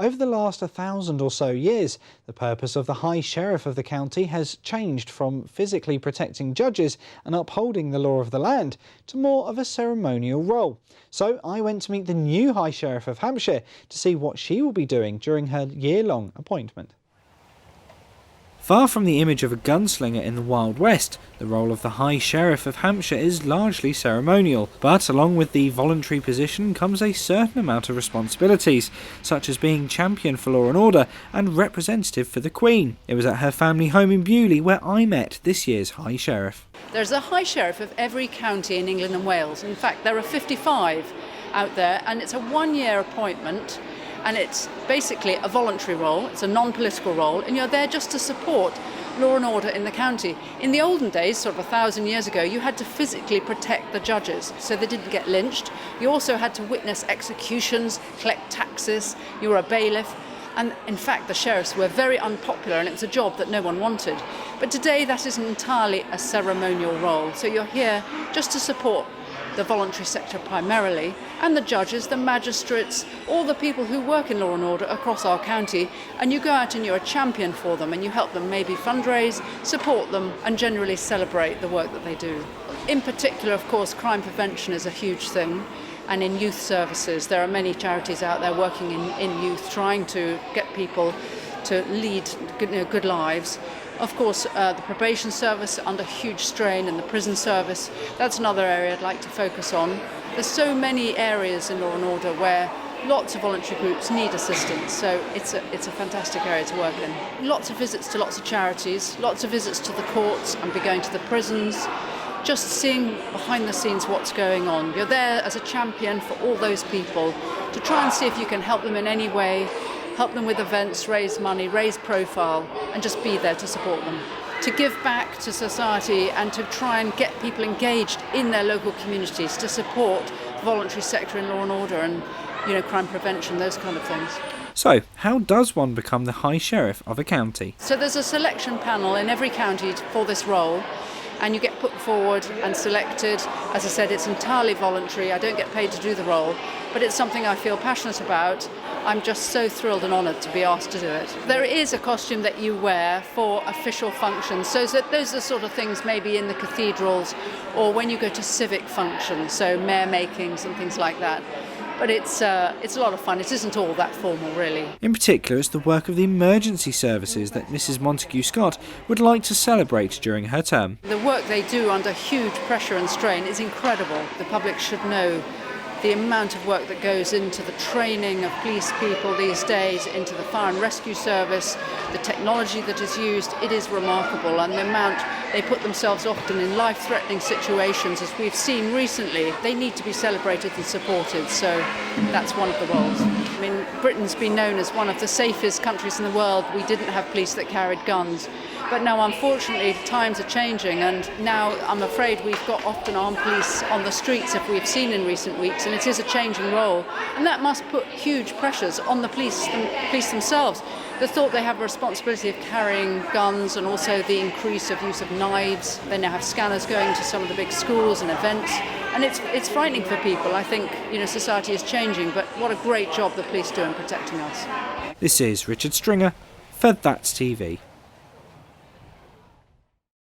Over the last 1,000 or so years, the purpose of the High Sheriff of the county has changed from physically protecting judges and upholding the law of the land to more of a ceremonial role. So I went to meet the new High Sheriff of Hampshire to see what she will be doing during her year-long appointment. Far from the image of a gunslinger in the Wild West, the role of the High Sheriff of Hampshire is largely ceremonial, but along with the voluntary position comes a certain amount of responsibilities, such as being champion for law and order and representative for the Queen. It was at her family home in Bewley where I met this year's High Sheriff. There's a High Sheriff of every county in England and Wales. In fact, there are 55 out there, and it's a one-year appointment. And it's basically a voluntary role, it's a non-political role, and you're there just to support law and order in the county. In the olden days, sort of 1,000 years ago, you had to physically protect the judges so they didn't get lynched. You also had to witness executions, collect taxes, you were a bailiff. And in fact, the sheriffs were very unpopular and it was a job that no one wanted. But today, that isn't entirely a ceremonial role. So you're here just to support the voluntary sector primarily, and the judges, the magistrates, all the people who work in law and order across our county, and you go out and you're a champion for them and you help them maybe fundraise, support them and generally celebrate the work that they do. In particular, of course, crime prevention is a huge thing, and in youth services there are many charities out there working in youth, trying to get people to lead good lives. Of course, the probation service under huge strain, and the prison service, that's another area I'd like to focus on. There's so many areas in law and order where lots of voluntary groups need assistance, so it's a fantastic area to work in. Lots of visits to lots of charities, lots of visits to the courts, and be going to the prisons, just seeing behind the scenes what's going on. You're there as a champion for all those people to try and see if you can help them in any way, help them with events, raise money, raise profile, and just be there to support them. To give back to society and to try and get people engaged in their local communities to support the voluntary sector in law and order and, crime prevention, those kind of things. So, how does one become the High Sheriff of a county? So there's a selection panel in every county for this role, and you get put forward and selected. As I said, it's entirely voluntary. I don't get paid to do the role, but it's something I feel passionate about. I'm just so thrilled and honoured to be asked to do it. There is a costume that you wear for official functions, so those are the sort of things maybe in the cathedrals or when you go to civic functions, so mayor makings and things like that. But it's a lot of fun. It isn't all that formal, really. In particular, it's the work of the emergency services that Mrs. Montague Scott would like to celebrate during her term. The work they do under huge pressure and strain is incredible. The public should know the amount of work that goes into the training of police people these days, into the fire and rescue service, the technology that is used. It is remarkable, and the amount they put themselves often in life-threatening situations, as we've seen recently. They need to be celebrated and supported, so that's one of the roles. I mean, Britain's been known as one of the safest countries in the world. We didn't have police that carried guns. But now, unfortunately, times are changing, and now I'm afraid we've got often armed police on the streets, as we've seen in recent weeks, and it is a changing role. And that must put huge pressures on the police themselves. The thought they have a responsibility of carrying guns, and also the increase of use of knives. They now have scanners going to some of the big schools and events, and it's frightening for people. I think society is changing, but what a great job the police do in protecting us. This is Richard Stringer for That's TV.